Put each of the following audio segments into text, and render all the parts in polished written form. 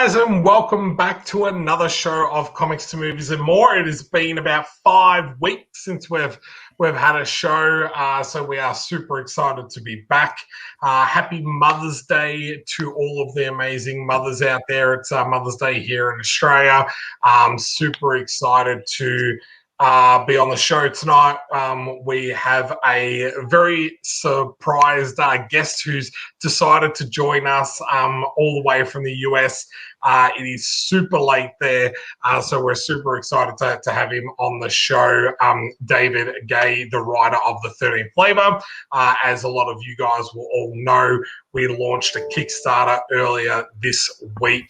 guys, and welcome back to another show of Comics to Movies and More. It has been about 5 weeks since we've had a show, so we are super excited to be back. Happy Mother's Day to all of the amazing mothers out there. It's Mother's Day here in Australia. Super excited to be on the show tonight. We have a very surprised guest who's decided to join us all the way from the US. It is super late there, so we're super excited to have him on the show. David Gay, the writer of The 13th Flavor. As a lot of you guys will all know, we launched a Kickstarter earlier this week,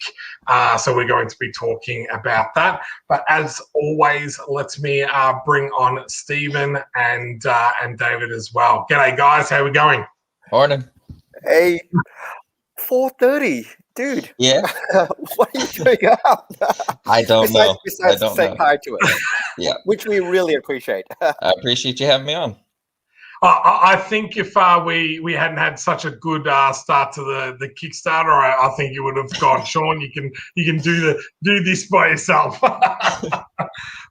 so we're going to be talking about that. But as always, let me bring on Stephen and David as well. G'day, guys. How are we going? Morning. Hey, 4:30, dude. Yeah. What are you doing up? I don't know. Besides saying hi to us. Yeah. Which we really appreciate. I appreciate you having me on. I think if we hadn't had such a good start to the Kickstarter, I think you would have gone, Sean, you can do this by yourself.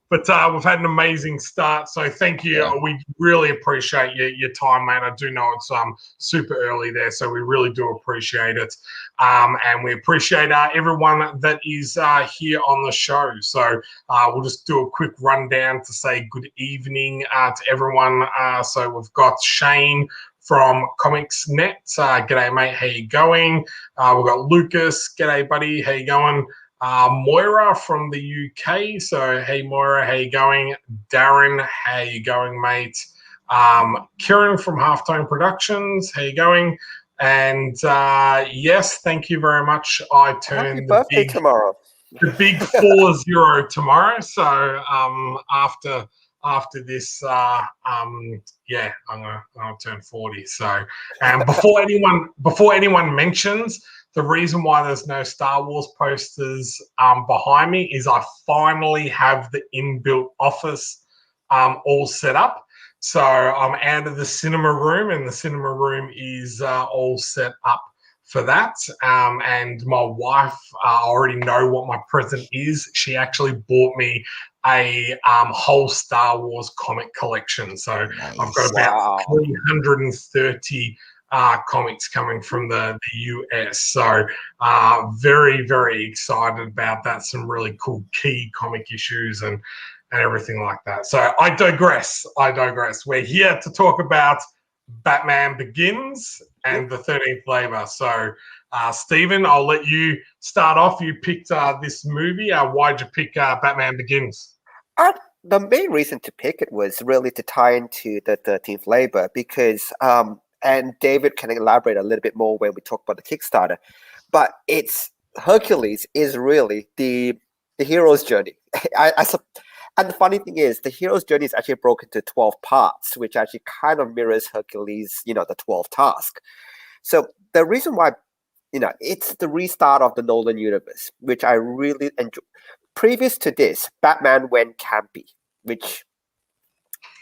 But we've had an amazing start, so thank you. Yeah. We really appreciate your time, mate. I do know it's super early there, so we really do appreciate it. And we appreciate everyone that is here on the show. So we'll just do a quick rundown to say good evening to everyone. So we've got Shane from COMICS2MOVIES. G'day, mate. How you going? We've got Lucas. G'day, buddy. How you going? Moira from the UK. So, hey, Moira, how you going? Darren, how you going, mate? Kieran from Halftone Productions, how you going? And yes, thank you very much. I turn Happy birthday tomorrow. The big 40 tomorrow. So after this, yeah, I'm gonna turn 40. So, before anyone mentions, the reason why there's no Star Wars posters behind me is I finally have the inbuilt office all set up. So I'm out of the cinema room, and the cinema room is all set up for that. And my wife, I already know what my present is. She actually bought me a whole Star Wars comic collection. So nice. I've got about 330 comics coming from the US. So very, very excited about that. Some really cool key comic issues and everything like that. So I digress. We're here to talk about Batman Begins and The 13th Flavor. So Stephen, I'll let you start off. You picked this movie. Why'd you pick Batman Begins? The main reason to pick it was really to tie into The 13th Flavor because and David can elaborate a little bit more when we talk about the Kickstarter. But it's Hercules is really the hero's journey. And the funny thing is, the hero's journey is actually broken into 12 parts, which actually kind of mirrors Hercules, the 12 task. So the reason why, it's the restart of the Nolan universe, which I really enjoy. Previous to this, Batman went campy, which,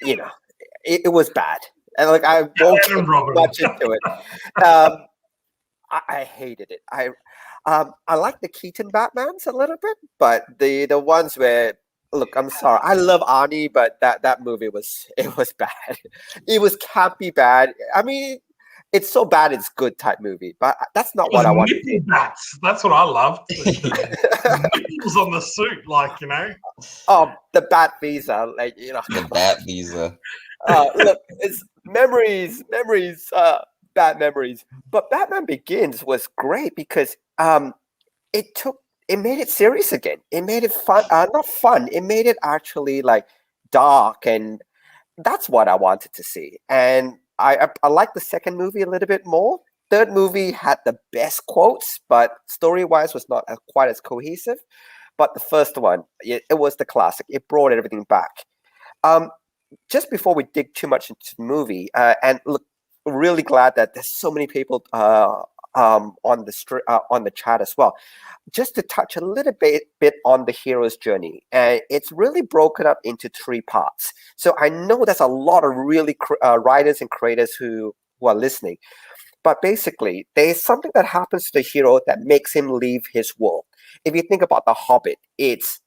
it was bad. And I won't get much into it. I hated it. I like the Keaton Batmans a little bit, but the ones where, look, I'm sorry, I love Arnie, but that movie was bad. It was campy bad. I mean, it's so bad it's good type movie, but that's not what I want. Nipple bats. That's what I loved. The nipples on the suit, Oh, the Bat Visa, The Bat Visa. Look, it's memories, bad memories. But Batman Begins was great because it made it serious again. It made it fun, not fun. It made it actually dark, and that's what I wanted to see. And I like the second movie a little bit more. Third movie had the best quotes, but story-wise was not quite as cohesive. But the first one, it was the classic. It brought everything back. Just before we dig too much into the movie, and look, really glad that there's so many people on the chat as well. Just to touch a little bit on the hero's journey, it's really broken up into 3 parts. So I know there's a lot of really writers and creators who are listening, but basically there's something that happens to the hero that makes him leave his world. if you think about The Hobbit, it's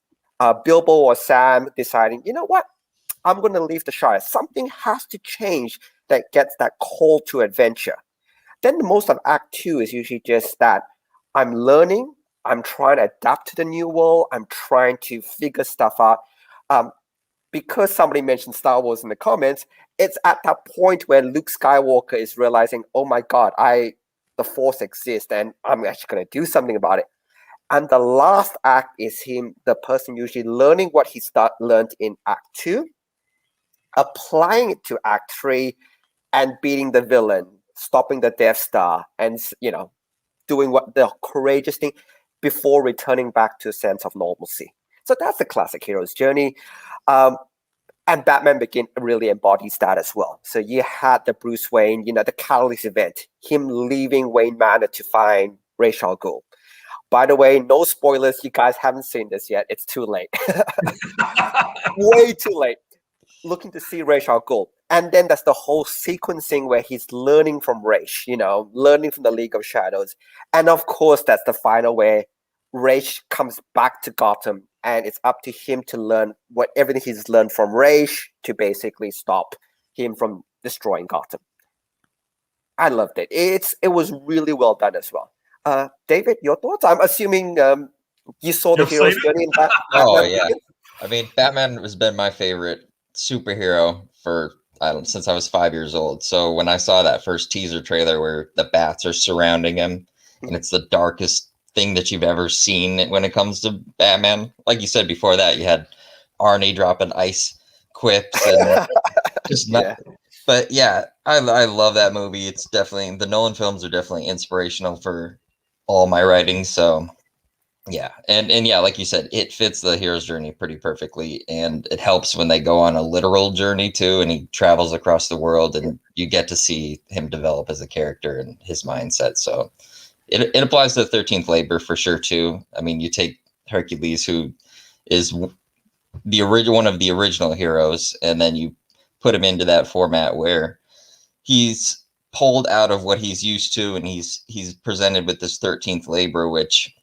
Bilbo or Sam deciding, you know what, I'm going to leave the Shire. Something has to change that gets that call to adventure. Then most of Act 2 is usually just that I'm learning, I'm trying to adapt to the new world, I'm trying to figure stuff out. Because somebody mentioned Star Wars in the comments, it's at that point where Luke Skywalker is realizing, oh my God, the Force exists and I'm actually going to do something about it. And the last act is him, the person usually learning what he learned in Act 2, applying it to Act 3, and beating the villain, stopping the Death Star, and doing what the courageous thing before returning back to a sense of normalcy. So that's the classic hero's journey. And Batman Begins really embodies that as well. So you had the Bruce Wayne, the catalyst event, him leaving Wayne Manor to find Ra's al Ghul. By the way, no spoilers. You guys haven't seen this yet. It's too late. Way too late. Looking to see Ra's al Ghul. And then that's the whole sequencing where he's learning from Ra's, learning from the League of Shadows. And of course, that's the final where Ra's comes back to Gotham, and it's up to him to learn everything he's learned from Ra's to basically stop him from destroying Gotham. I loved it. It was really well done as well. David, your thoughts? I'm assuming you saw the hero's journey in that. Oh yeah, I mean, Batman has been my favorite superhero since I was 5 years old. So when I saw that first teaser trailer where the bats are surrounding him, and it's the darkest thing that you've ever seen when it comes to Batman. Like you said before that, you had Arnie dropping ice quips and just not. Yeah. But yeah, I love that movie. It's definitely, the Nolan films are definitely inspirational for all my writing. So yeah, and yeah, like you said, it fits the hero's journey pretty perfectly, and it helps when they go on a literal journey too, and he travels across the world, and you get to see him develop as a character and his mindset. So it applies to the 13th Labor for sure too. I mean, you take Hercules, who is the one of the original heroes, and then you put him into that format where he's pulled out of what he's used to, and he's presented with this 13th Labor, which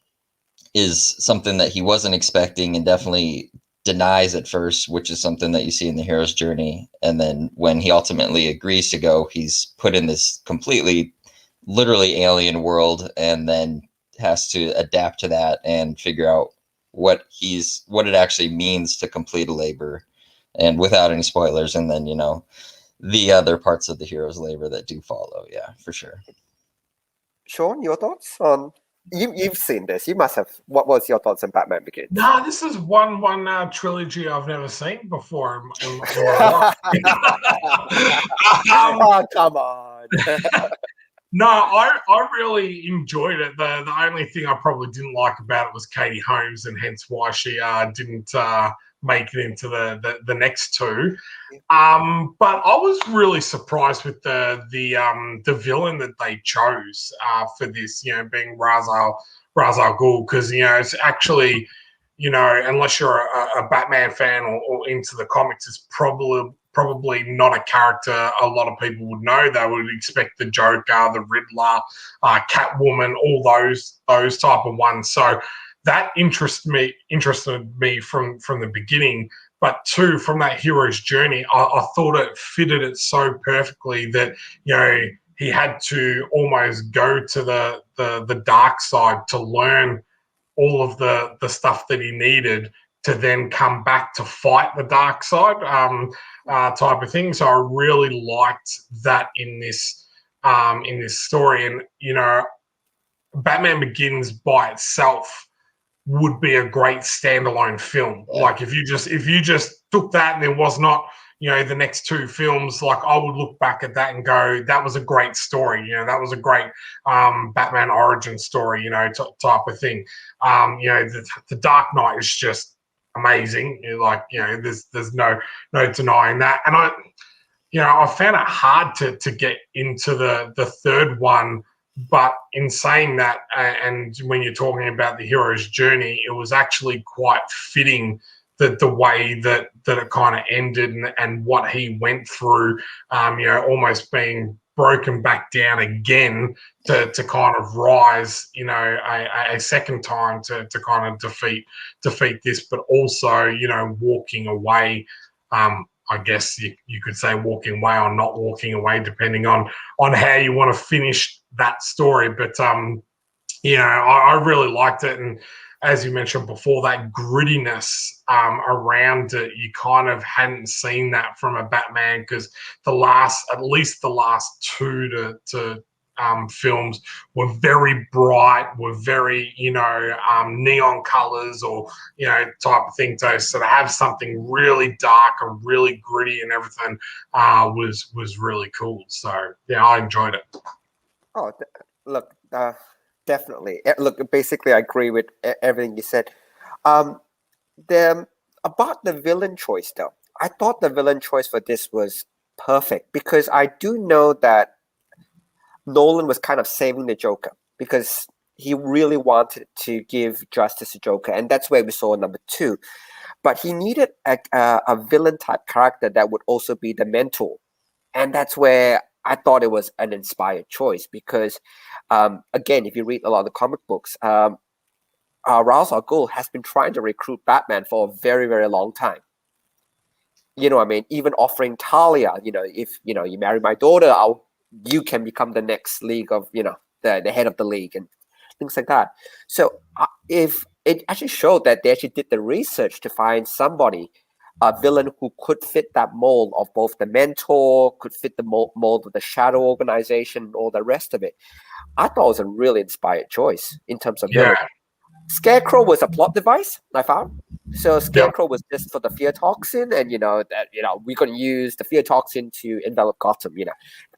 is something that he wasn't expecting and definitely denies at first, which is something that you see in the hero's journey. And then when he ultimately agrees to go, he's put in this completely, literally alien world, and then has to adapt to that and figure out what it actually means to complete a labor, and without any spoilers. And then, the other parts of the hero's labor that do follow. Yeah, for sure. Sean, your thoughts on... You've seen this. You must have. What was your thoughts on Batman Begins? No, this is one trilogy I've never seen before in my life. Oh, come on. No, I really enjoyed it. The only thing I probably didn't like about it was Katie Holmes, and hence why she didn't make it into the next two. But I was really surprised with the villain that they chose for this, being Ra's al Ghul, because it's actually, unless you're a Batman fan or into the comics, it's probably not a character a lot of people would know. They would expect the Joker, the Riddler, Catwoman, all those type of ones. So that interested me from the beginning. But two, from that hero's journey, I thought it fitted it so perfectly that he had to almost go to the dark side to learn all of the stuff that he needed to then come back to fight the dark side, type of thing. So I really liked that in this story. And Batman Begins by itself would be a great standalone film. Yeah. Like if you just took that and there was not the next two films, like I would look back at that and go, that was a great story. That was a great Batman origin story, type of thing. The Dark Knight is just amazing. There's no denying that. And I found it hard to get into the third one. But in saying that, and when you're talking about the hero's journey, it was actually quite fitting that the way that it kind of ended and what he went through, almost being broken back down again to kind of rise, you know, a second time to kind of defeat this, but also, you know, walking away. I guess you could say walking away or not walking away, depending on how you want to finish that story. But you know, I really liked it, and as you mentioned before, that grittiness around it, you kind of hadn't seen that from a Batman, because at least the last two to films were very bright, were very, you know, neon colors or, you know, type of thing. So to have something really dark and really gritty and everything was really cool. So yeah, I enjoyed it. Oh, look, definitely. Look, basically, I agree with everything you said. About the villain choice, though, I thought the villain choice for this was perfect, because I do know that Nolan was kind of saving the Joker, because he really wanted to give justice to Joker, and that's where we saw number 2. But he needed a villain type character that would also be the mentor, and that's where I thought it was an inspired choice, because again, if you read a lot of the comic books, Ra's al Ghul has been trying to recruit Batman for a very, very long time. You know what I mean? Even offering Talia, you know, if, you know, you marry my daughter, you can become the next league of, you know, the head of the league and things like that. So if it actually showed that they actually did the research to find somebody, a villain who could fit that mold of both the mentor, could fit the mold of the shadow organization, all the rest of it. I thought it was a really inspired choice in terms of villain. Scarecrow was a plot device, I found. So Scarecrow was just for the fear toxin, and, you know, that, you know, we're going to use the fear toxin to envelop Gotham. You know,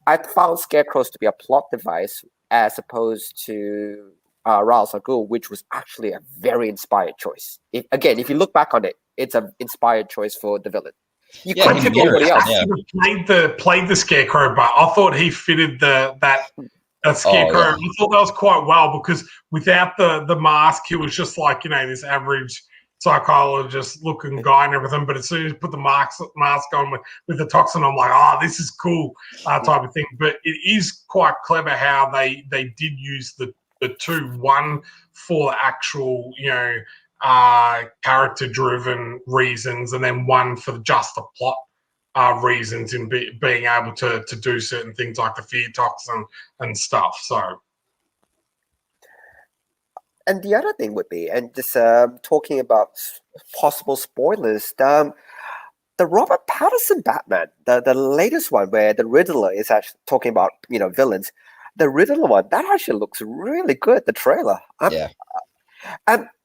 I found Scarecrows to be a plot device as opposed to Ra's al Ghul, which was actually a very inspired choice. If you look back on it, it's an inspired choice for the villain. You couldn't pick anybody else. Played the Scarecrow, but I thought he fitted that Scarecrow. I thought that was quite well, because without the mask, he was just like, you know, this average psychologist looking guy and everything. But as soon as you put the mask on with the toxin, I'm like, oh, this is cool, type of thing. But it is quite clever how they did use the two, one for actual, you know, character driven reasons, and then one for just the plot reasons in being able to do certain things like the fear toxin and stuff. So, and the other thing would be, and just talking about possible spoilers, the Robert Pattinson Batman, the latest one where the Riddler is actually talking about, you know, villains. The Riddler one, that actually looks really good. The trailer,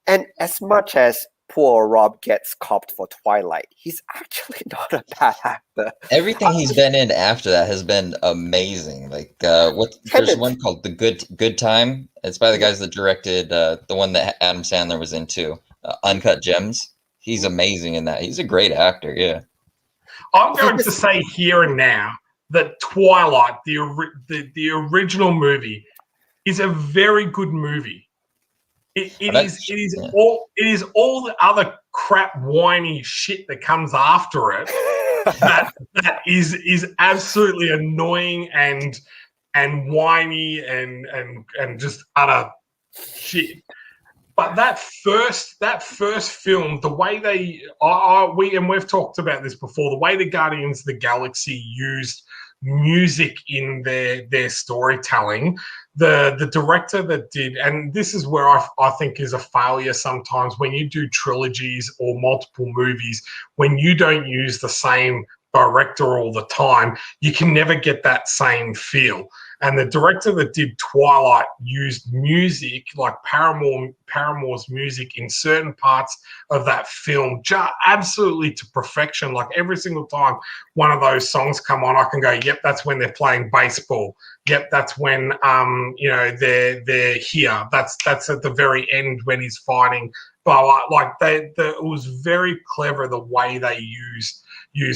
and as much as poor Rob gets copped for Twilight, he's actually not a bad actor. Everything he's been in after that has been amazing. Like there's one called The Good Time. It's by the guys that directed the one that Adam Sandler was into, Uncut Gems. He's amazing in that. He's a great actor. Yeah. I'm going to say here and now that Twilight, the original movie, is a very good movie. It is all the other crap, whiny shit that comes after it that is absolutely annoying and whiny and just utter shit. But that first film, the way we've talked about this before, the way the Guardians of the Galaxy used music in their storytelling, the director that did, and this is where I think is a failure sometimes when you do trilogies or multiple movies, when you don't use the same director all the time, you can never get that same feel. And the director that did Twilight used music, like Paramore's music, in certain parts of that film, just absolutely to perfection. Like every single time one of those songs come on, I can go, "Yep, that's when they're playing baseball. Yep, that's when you know, they're here. That's at the very end when he's fighting." But like it was very clever the way they used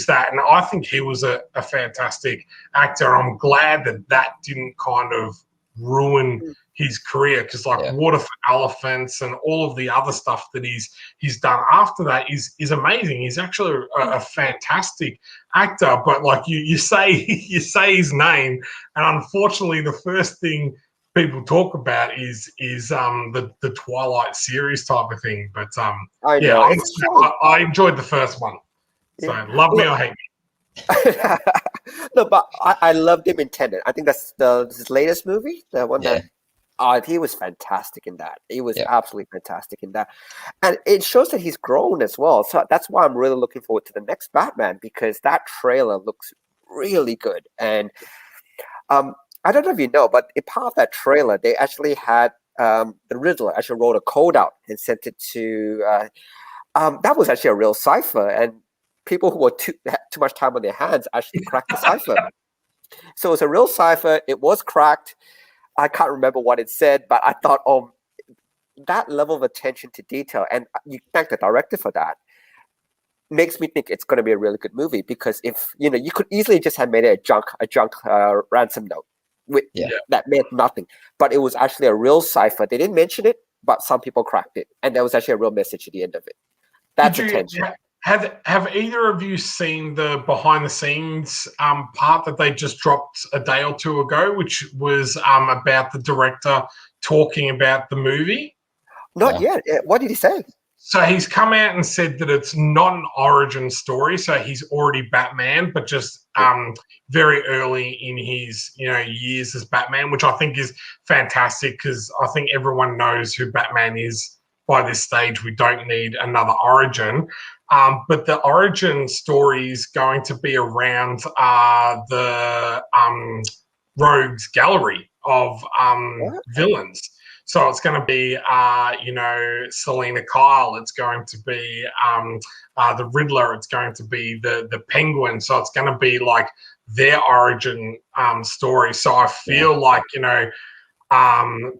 that, and I think he was a fantastic actor. I'm glad that didn't kind of ruin his career, because like Yeah. Water for Elephants and all of the other stuff that he's done after that is amazing. He's actually a fantastic actor, but like you say you say his name, and unfortunately the first thing people talk about is the Twilight series type of thing. But I yeah, know. I enjoyed the first one. So love me or hate me. No, but I loved him in Tenet. I think that's his latest movie, the one that he was fantastic in that. He was absolutely fantastic in that, and it shows that he's grown as well. So that's why I'm really looking forward to the next Batman, because that trailer looks really good. And I don't know if you know, but in part of that trailer, they actually had the Riddler actually wrote a code out and sent it to. That was actually a real cipher, and people who had too much time on their hands actually cracked the cipher. So it's a real cipher. It was cracked. I can't remember what it said, but I thought, that level of attention to detail, and you thank the director for that, makes me think it's going to be a really good movie. Because if you could easily just have made it a junk ransom note that meant nothing, but it was actually a real cipher. They didn't mention it, but some people cracked it, and there was actually a real message at the end of it. That's attention. Have either of you seen the behind the scenes part that they just dropped a day or two ago, which was about the director talking about the movie? Not yet. What did he say? So he's come out and said that it's not an origin story. So he's already Batman, but just very early in his years as Batman, which I think is fantastic, because I think everyone knows who Batman is by this stage. We don't need another origin. But the origin story is going to be around the Rogues Gallery of villains. So it's going to be, Selena Kyle. It's going to be the Riddler. It's going to be the Penguin. So it's going to be like their origin story. So I feel like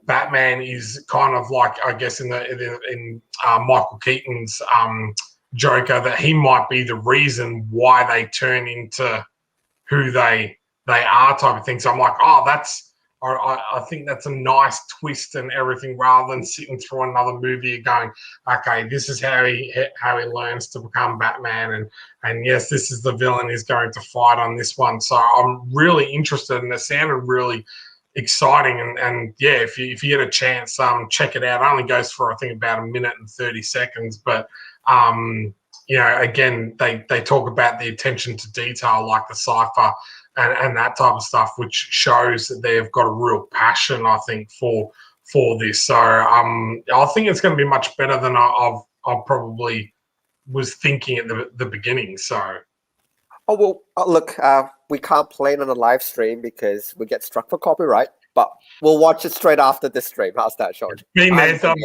Batman is kind of like, I guess, in Michael Keaton's Joker, that he might be the reason why they turn into who they are, type of thing. So I'm like, I think that's a nice twist and everything, rather than sitting through another movie going, okay, this is how he learns to become Batman, and yes, this is the villain he's going to fight on this one. So I'm really interested, and it sounded really exciting. And yeah, if you get a chance, check it out. It only goes for I think about 1 minute and 30 seconds, but again, they talk about the attention to detail, like the cipher and that type of stuff, which shows that they've got a real passion, I think, for this. So I think it's going to be much better than I probably was thinking at the beginning. So. Oh, well, look, we can't play it on a live stream because we get struck for copyright, but we'll watch it straight after this stream. How's that, Sean? Been there, done.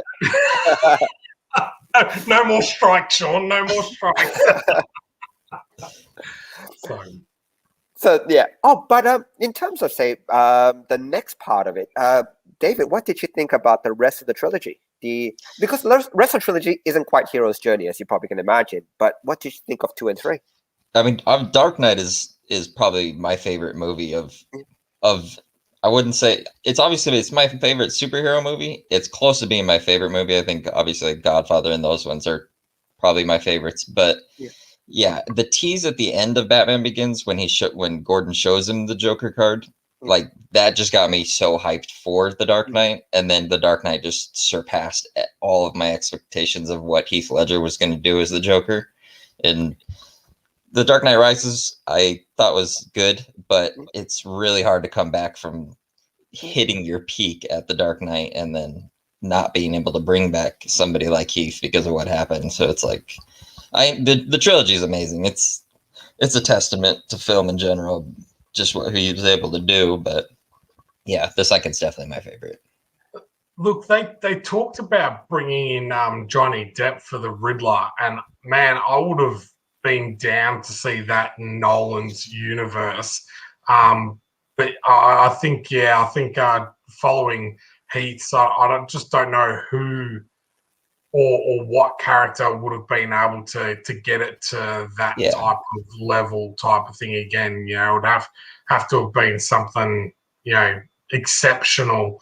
No more strikes, Sean. No more strikes. So yeah. Oh, but in terms of, say, the next part of it, David, what did you think about the rest of the trilogy? Because the rest of the trilogy isn't quite Hero's Journey, as you probably can imagine, but what did you think of 2 and 3? I mean, Dark Knight is probably my favorite movie of. I wouldn't say it's my favorite superhero movie. It's close to being my favorite movie. I think obviously Godfather and those ones are probably my favorites. But yeah, the tease at the end of Batman Begins when Gordon shows him the Joker card, like that just got me so hyped for The Dark Knight. And then The Dark Knight just surpassed all of my expectations of what Heath Ledger was going to do as the Joker. And The Dark Knight Rises, I thought was good, but it's really hard to come back from hitting your peak at The Dark Knight and then not being able to bring back somebody like Heath because of what happened. So it's like, the trilogy is amazing. It's a testament to film in general, just what he was able to do. But yeah, the second's definitely my favorite. Look, they talked about bringing in Johnny Depp for the Riddler, and man, I would have been down to see that in Nolan's universe. But I think following Heath, so I just don't know who or what character would have been able to get it to that type of level, type of thing again. It would have to have been something exceptional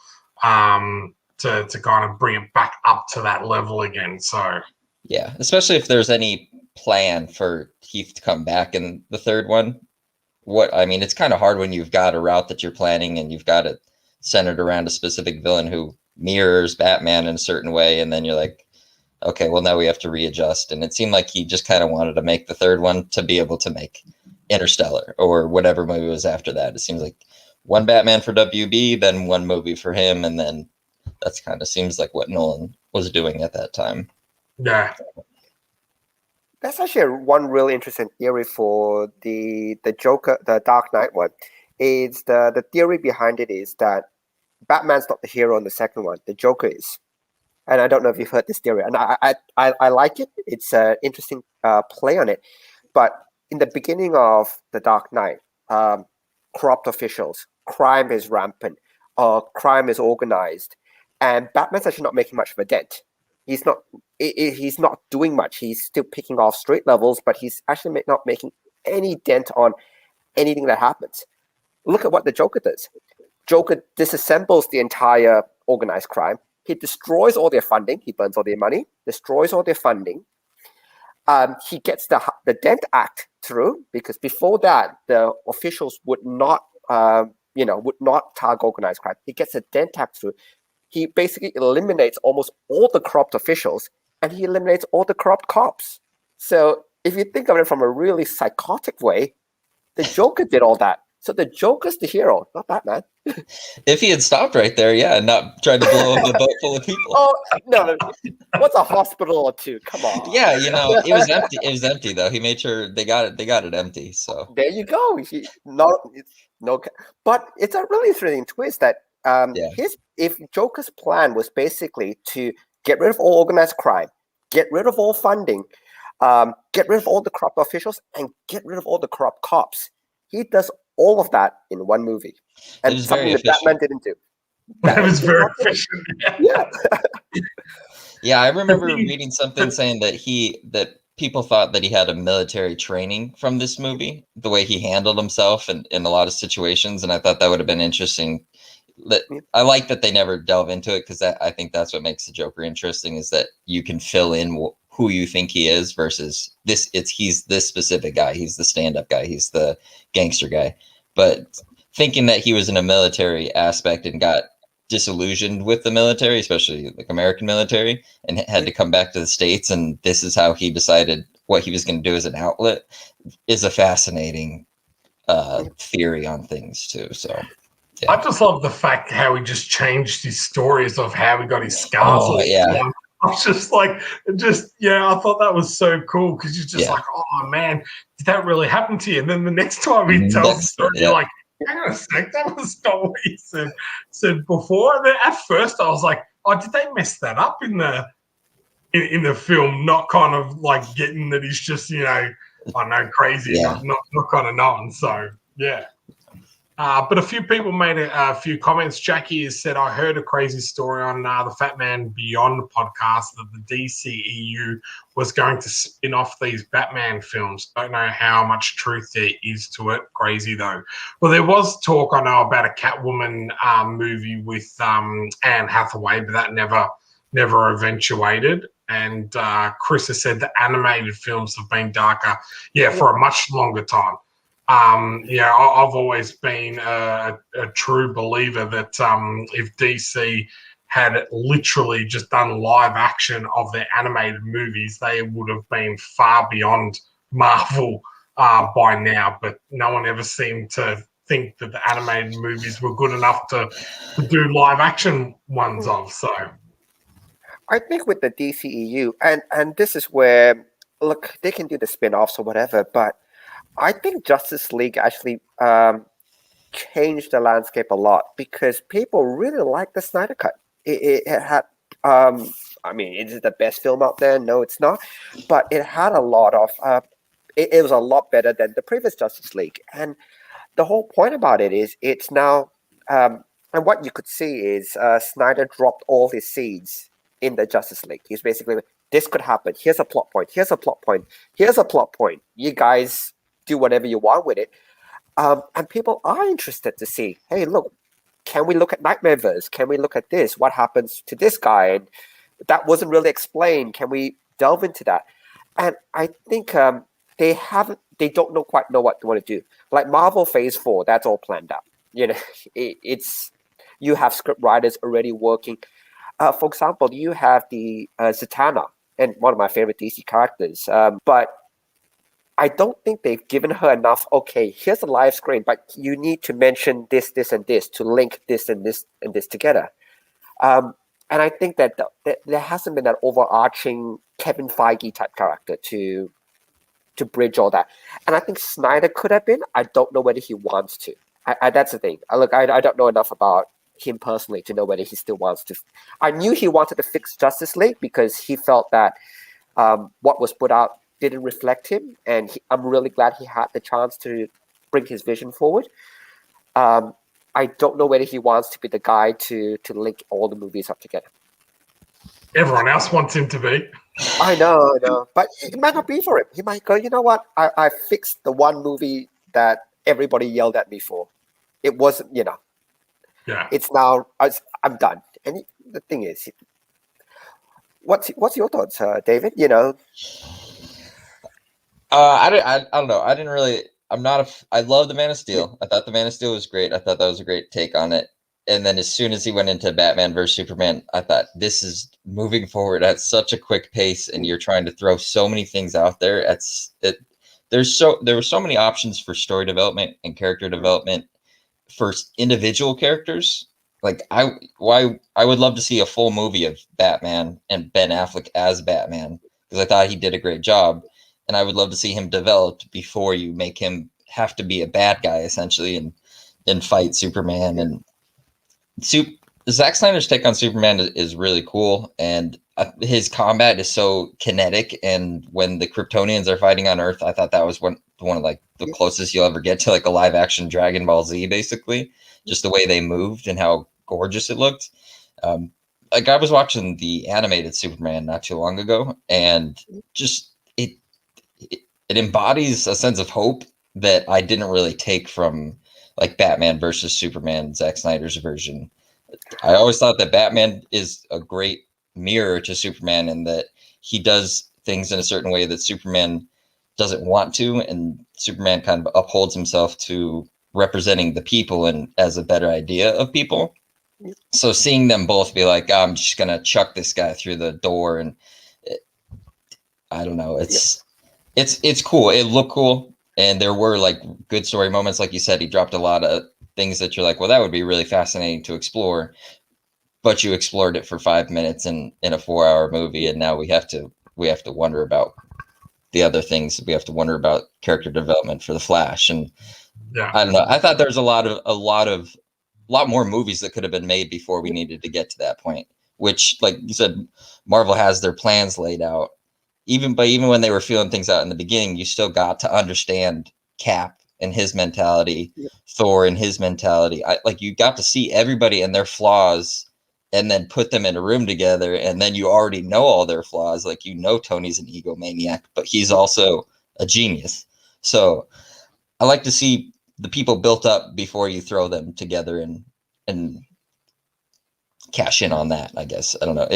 to kind of bring it back up to that level again. So yeah, especially if there's any plan for Heath to come back in the third one. It's kind of hard when you've got a route that you're planning and you've got it centered around a specific villain who mirrors Batman in a certain way, and then you're like, okay, well now we have to readjust. And it seemed like he just kind of wanted to make the third one to be able to make Interstellar or whatever movie was after that. It seems like one Batman for WB, then one movie for him, and then that's kind of seems like what Nolan was doing at that time. Yeah. That's actually one really interesting theory for the Joker, the Dark Knight one. Is the theory behind it is that Batman's not the hero in the second one. The Joker is. And I don't know if you've heard this theory. And I like it. It's an interesting play on it. But in the beginning of the Dark Knight, corrupt officials, crime is rampant, crime is organized, and Batman's actually not making much of a dent. He's not doing much. He's still picking off street levels, but he's actually not making any dent on anything that happens. Look at what the Joker does. Joker disassembles the entire organized crime. He destroys all their funding. He burns all their money, destroys all their funding. He gets the Dent Act through, because before that, the officials would not target organized crime. He gets the Dent Act through. He basically eliminates almost all the corrupt officials, and he eliminates all the corrupt cops. So if you think of it from a really psychotic way, the Joker did all that. So the Joker's the hero, not Batman. If he had stopped right there, yeah, and not tried to blow up a boat full of people. Oh no! What's a hospital or two? Come on. Yeah, it was empty. It was empty though. He made sure they got it empty. So there you go. But it's a really interesting twist that if Joker's plan was basically to get rid of all organized crime, get rid of all funding, get rid of all the corrupt officials, and get rid of all the corrupt cops. He does all of that in one movie, and something that Batman didn't do. That was very efficient. Yeah. Yeah, I remember reading something saying that people thought that he had a military training from this movie, the way he handled himself in a lot of situations, and I thought that would have been interesting. I like that they never delve into it, because I think that's what makes the Joker interesting, is that you can fill in who you think he is versus this. He's this specific guy. He's the stand-up guy. He's the gangster guy. But thinking that he was in a military aspect and got disillusioned with the military, especially like American military, and had to come back to the States, and this is how he decided what he was going to do as an outlet, is a fascinating theory on things too. So yeah. I just love the fact how he just changed his stories of how he got his scars. Oh, yeah. I was just like, I thought that was so cool, because you're just like, oh man, did that really happen to you? And then the next time he tells the story, you're like, hang on a sec, that was not what he said before. And then at first I was like, oh, did they mess that up in the film? Not kind of like getting that he's just, I don't know, crazy, not kind of knowing. So yeah. But a few people made a few comments. Jackie has said, I heard a crazy story on the Fat Man Beyond podcast that the DCEU was going to spin off these Batman films. Don't know how much truth there is to it. Crazy, though. Well, there was talk, I know, about a Catwoman movie with Anne Hathaway, but that never eventuated. And Chris has said the animated films have been darker, for a much longer time. I've always been a true believer that if DC had literally just done live action of their animated movies, they would have been far beyond Marvel by now. But no one ever seemed to think that the animated movies were good enough to do live action ones of. So I think with the DCEU, and this is where, look, they can do the spin-offs or whatever, but I think Justice League actually changed the landscape a lot, because people really like the Snyder Cut. It had, is it the best film out there? No, it's not. But it had a lot of, it was a lot better than the previous Justice League. And the whole point about it is it's now, and what you could see is Snyder dropped all his seeds in the Justice League. He's basically, this could happen. Here's a plot point. Here's a plot point. Here's a plot point. You guys do whatever you want with it. And people are interested to see, hey, look, can we look at Nightmareverse? Can we look at this? What happens to this guy? And that wasn't really explained. Can we delve into that? And I think they don't quite know what they want to do. Like Marvel Phase 4, that's all planned out. You know, you have script writers already working. For example, you have the Zatanna, and one of my favorite DC characters. But I don't think they've given her enough. Okay, here's a live screen, but you need to mention this, this, and this to link this and this and this together. And I think that there hasn't been that overarching Kevin Feige type character to bridge all that. And I think Snyder could have been. I don't know whether he wants to. That's the thing. I don't know enough about him personally to know whether he still wants to. I knew he wanted to fix Justice League because he felt that what was put out didn't reflect him, and I'm really glad he had the chance to bring his vision forward. I don't know whether he wants to be the guy to link all the movies up together. Everyone else wants him to be. I know, but it might not be for him. He might go, you know what? I fixed the one movie that everybody yelled at me for. It wasn't, Yeah. It's now I'm done. And the thing is, what's your thoughts, David? I don't know. I didn't really. I love the Man of Steel. I thought the Man of Steel was great. I thought that was a great take on it. And then as soon as he went into Batman versus Superman, I thought this is moving forward at such a quick pace, and you're trying to throw so many things out there. There were so many options for story development and character development for individual characters. Like I would love to see a full movie of Batman and Ben Affleck as Batman, because I thought he did a great job. And I would love to see him developed before you make him have to be a bad guy, essentially, and fight Superman. And Zack Snyder's take on Superman is really cool. And his combat is so kinetic. And when the Kryptonians are fighting on Earth, I thought that was one of like the closest you'll ever get to like a live action Dragon Ball Z, basically. Just the way they moved and how gorgeous it looked. Like I was watching the animated Superman not too long ago, and just it embodies a sense of hope that I didn't really take from like Batman versus Superman, Zack Snyder's version. I always thought that Batman is a great mirror to Superman, and that he does things in a certain way that Superman doesn't want to, and Superman kind of upholds himself to representing the people and as a better idea of people. So seeing them both be like, I'm just gonna chuck this guy through the door, and I don't know, it's cool. It looked cool, and there were like good story moments. Like you said, he dropped a lot of things that you're like, well, that would be really fascinating to explore, but you explored it for 5 minutes in a 4-hour movie, and now we have to wonder about the other things. We have to wonder about character development for the Flash, and I don't know. I thought there's a lot more movies that could have been made before we needed to get to that point. Which, like you said, Marvel has their plans laid out. Even when they were feeling things out in the beginning, you still got to understand Cap and his mentality, Thor and his mentality. You got to see everybody and their flaws, and then put them in a room together, and then you already know all their flaws. Like, Tony's an egomaniac, but he's also a genius. So I like to see the people built up before you throw them together and cash in on that, I guess. I don't know.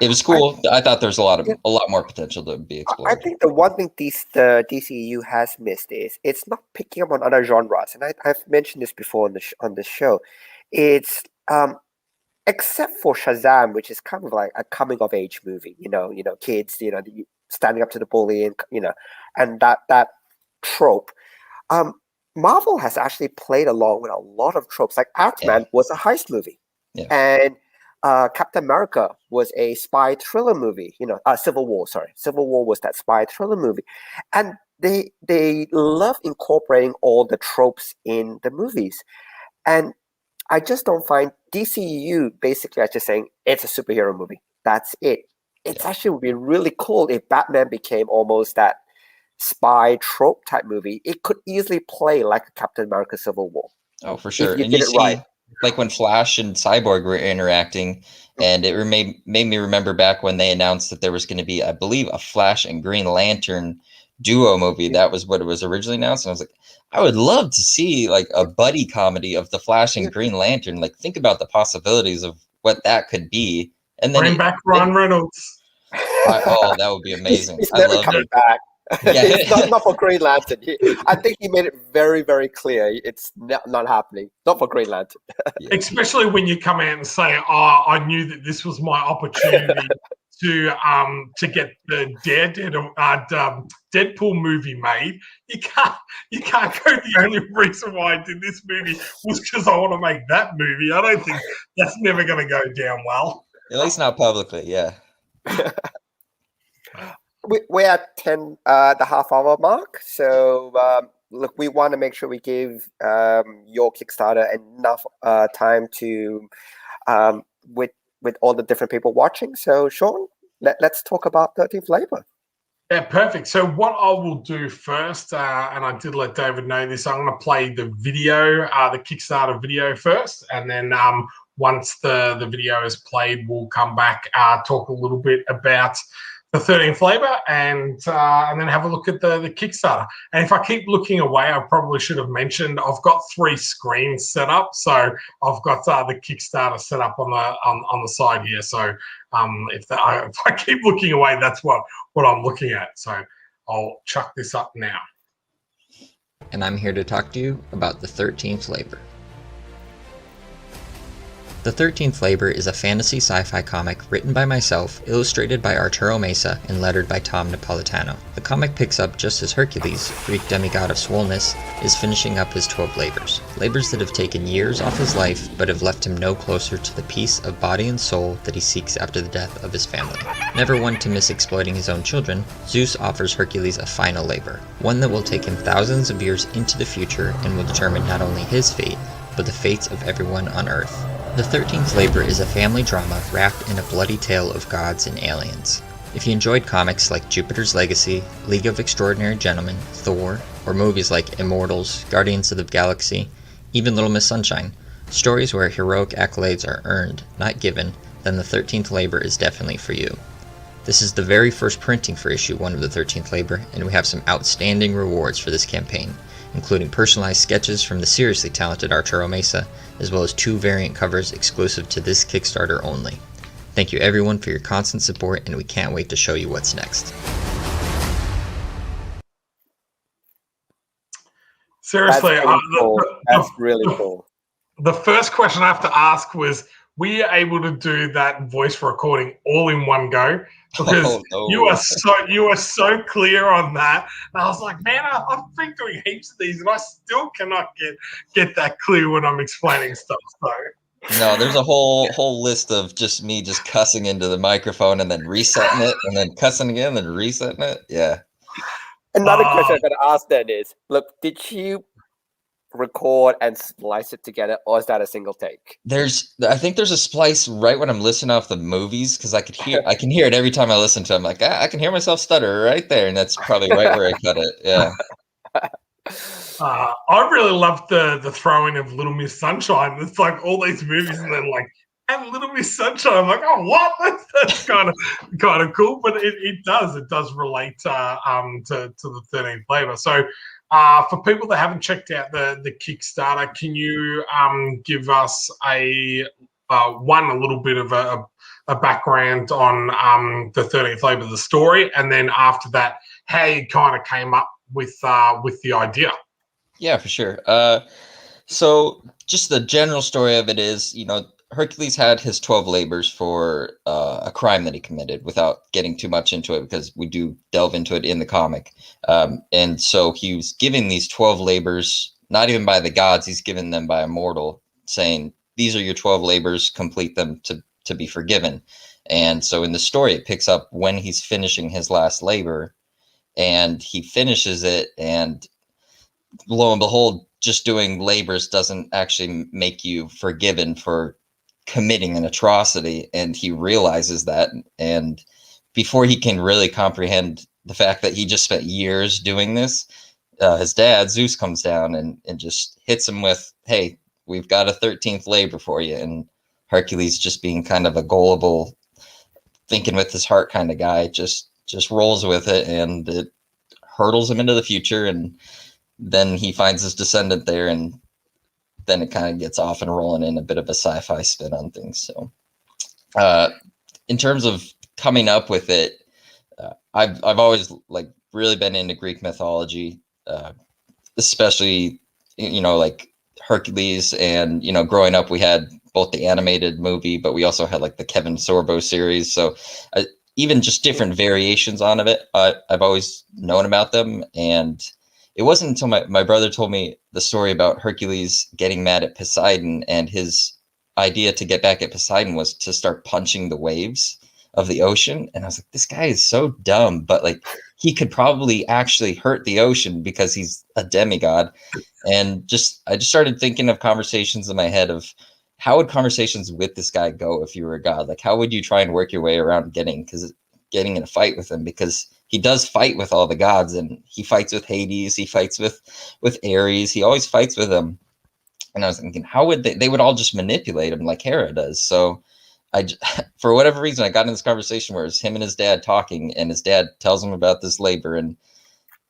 It was cool. I thought there's a lot more potential to be explored. I think the one thing the DCEU has missed is it's not picking up on other genres, and I've mentioned this before on the show. It's except for Shazam, which is kind of like a coming of age movie. Kids, standing up to the bully, and that trope. Marvel has actually played along with a lot of tropes. Like Ant-Man was a heist movie, and Captain America was a spy thriller movie. Civil War was that spy thriller movie, and they love incorporating all the tropes in the movies. And I just don't find DCU basically are just saying it's a superhero movie. That's it. It's actually would be really cool if Batman became almost that spy trope type movie. It could easily play like a Captain America Civil War. Oh, for sure. And you see, right. Like when Flash and Cyborg were interacting, and it made me remember back when they announced that there was going to be, I believe, a Flash and Green Lantern duo movie. That was what it was originally announced. And I was like, I would love to see like a buddy comedy of the Flash and Green Lantern. Like, think about the possibilities of what that could be. And then Bring back Ryan Reynolds. oh, that would be amazing. He's I never love coming it. back. Yeah. It's not for Green Lantern. I think he made it very, very clear it's not happening. Not for Green Lantern. Yeah. Especially when you come out and say, "Oh, I knew that this was my opportunity to get the Deadpool movie made." You can't go. The only reason why I did this movie was because I want to make that movie. I don't think that's never going to go down well. At least not publicly. Yeah. We're at the half-hour mark, so look, we want to make sure we give your Kickstarter enough time to with all the different people watching. So, Sean, let's talk about 13th Labor. Yeah, perfect. So what I will do first, and I did let David know this, I'm going to play the video, the Kickstarter video first, and then once the video is played, we'll come back, talk a little bit about the 13th Labor, and then have a look at the Kickstarter. And if I keep looking away, I probably should have mentioned I've got 3 screens set up. So I've got the Kickstarter set up on the side here. So if I keep looking away, that's what I'm looking at. So I'll chuck this up now. And I'm here to talk to you about the 13th Labor. The 13th Labor is a fantasy sci-fi comic written by myself, illustrated by Arturo Mesa, and lettered by Tom Napolitano. The comic picks up just as Hercules, Greek demigod of swollenness, is finishing up his 12 labors. Labors that have taken years off his life, but have left him no closer to the peace of body and soul that he seeks after the death of his family. Never one to miss exploiting his own children, Zeus offers Hercules a final labor, one that will take him thousands of years into the future and will determine not only his fate, but the fates of everyone on Earth. The 13th Labor is a family drama wrapped in a bloody tale of gods and aliens. If you enjoyed comics like Jupiter's Legacy, League of Extraordinary Gentlemen, Thor, or movies like Immortals, Guardians of the Galaxy, even Little Miss Sunshine, stories where heroic accolades are earned, not given, then the 13th Labor is definitely for you. This is the very first printing for issue 1 of the 13th Labor, and we have some outstanding rewards for this campaign, including personalized sketches from the seriously talented Arturo Mesa, as well as 2 variant covers exclusive to this Kickstarter only. Thank you everyone for your constant support, and we can't wait to show you what's next. Seriously, That's really cool. The first question I have to ask was, were you able to do that voice recording all in one go? Because you are so clear on that. And I was like, man, I've been doing heaps of these, and I still cannot get that clear when I'm explaining stuff. So no, there's a whole list of just me just cussing into the microphone and then resetting it, and then cussing again, and then resetting it. Yeah. Another question I'm going to ask then is, look, did you record and splice it together, or is that a single take? I think there's a splice right when I'm listening off the movies, because I can hear it every time I listen to it. I'm like, I can hear myself stutter right there, and that's probably right where I cut it. Yeah. I really loved the throw-in of Little Miss Sunshine. It's like all these movies, and then like, and Little Miss Sunshine. I'm like, oh, what? That's kind of cool, but it does relate to the 13th Labor. So for people that haven't checked out the Kickstarter, can you give us a little bit of a background on the 13th Labor, the story, and then after that, how you kind of came up with the idea? Yeah, for sure. So just the general story of it is, Hercules had his 12 labors for a crime that he committed, without getting too much into it, because we do delve into it in the comic. And so he was given these 12 labors, not even by the gods, he's given them by a mortal, saying, these are your 12 labors, complete them to be forgiven. And so in the story, it picks up when he's finishing his last labor, and he finishes it, and lo and behold, just doing labors doesn't actually make you forgiven for committing an atrocity. And he realizes that, and before he can really comprehend the fact that he just spent years doing this, his dad Zeus comes down and just hits him with, hey, we've got a 13th labor for you. And Hercules, just being kind of a gullible, thinking with his heart kind of guy, just rolls with it, and it hurdles him into the future, and then he finds his descendant there, and then it kind of gets off and rolling in a bit of a sci-fi spin on things. So in terms of coming up with it, I've always like really been into Greek mythology, especially, you know, like Hercules, and, you know, growing up we had both the animated movie, but we also had like the Kevin Sorbo series. So even just different variations on of it, I've always known about them. And it wasn't until my brother told me the story about Hercules getting mad at Poseidon, and his idea to get back at Poseidon was to start punching the waves of the ocean. And I was like, this guy is so dumb, but like he could probably actually hurt the ocean because he's a demigod. And I just started thinking of conversations in my head of how would conversations with this guy go if you were a god? Like, how would you try and work your way around getting in a fight with him? Because he does fight with all the gods, and he fights with Hades, he fights with Ares, he always fights with them. And I was thinking, how would they would all just manipulate him like Hera does. So for whatever reason, I got in this conversation where it's him and his dad talking, and his dad tells him about this labor, and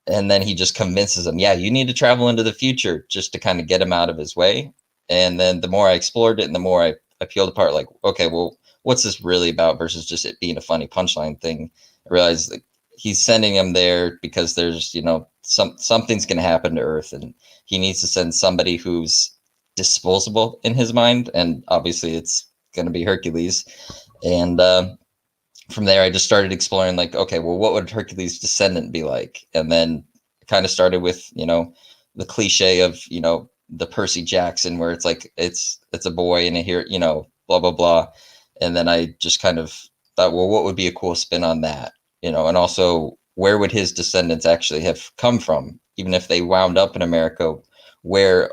then he just convinces him, yeah, you need to travel into the future, just to kind of get him out of his way. And then the more I explored it and the more I peeled apart, like, okay, well, what's this really about versus just it being a funny punchline thing? I realized that he's sending him there because there's, you know, something's going to happen to Earth, and he needs to send somebody who's disposable in his mind. And obviously it's going to be Hercules. And from there, I just started exploring, like, okay, well, what would Hercules' descendant be like? And then kind of started with, you know, the cliche of, you know, the Percy Jackson, where it's like it's a boy and a hero, you know, blah blah blah. And then I just kind of thought, well, what would be a cool spin on that, you know? And also, where would his descendants actually have come from? Even if they wound up in America, where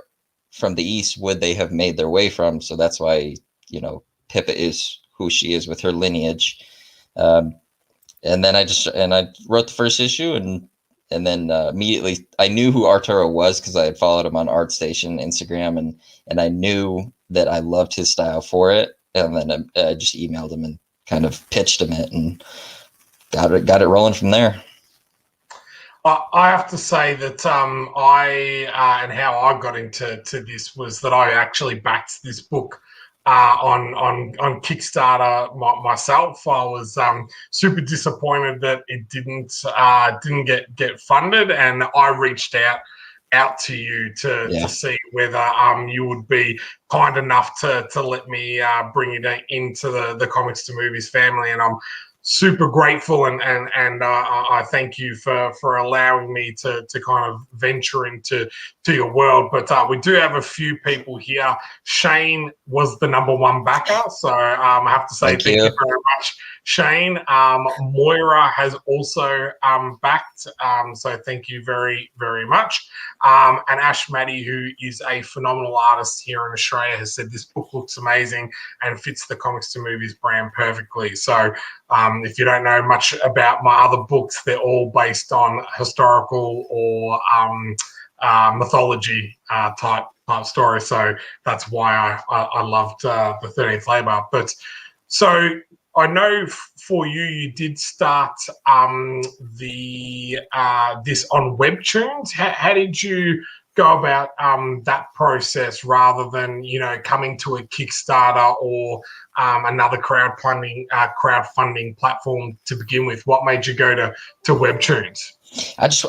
from the east would they have made their way from? So that's why, you know, Pippa is who she is with her lineage. And then I wrote the first issue, and then immediately I knew who Arturo was because I had followed him on ArtStation Instagram, and I knew that I loved his style for it. And then I just emailed him and kind of pitched him it, and got it rolling from there. I have to say that and how I got into this was that I actually backed this book on Kickstarter myself. I was super disappointed that it didn't get funded, and I reached out to you to see whether you would be kind enough to let me bring it into the Comics to Movies family. And I'm super grateful, and I thank you for allowing me to kind of venture into your world. But we do have a few people here. Shane was the #1 backer, so I have to say thank you very much, Shane. Moira has also backed, so thank you very, very much. And Ash Maddie, who is a phenomenal artist here in Australia, has said this book looks amazing and fits the Comics to Movies brand perfectly. So if you don't know much about my other books, they're all based on historical or mythology type story. So that's why I loved the 13th Labor. But so I know for you did start this on Webtoons. How did you go about that process rather than, you know, coming to a Kickstarter or another crowdfunding platform to begin with? What made you go to Webtoons?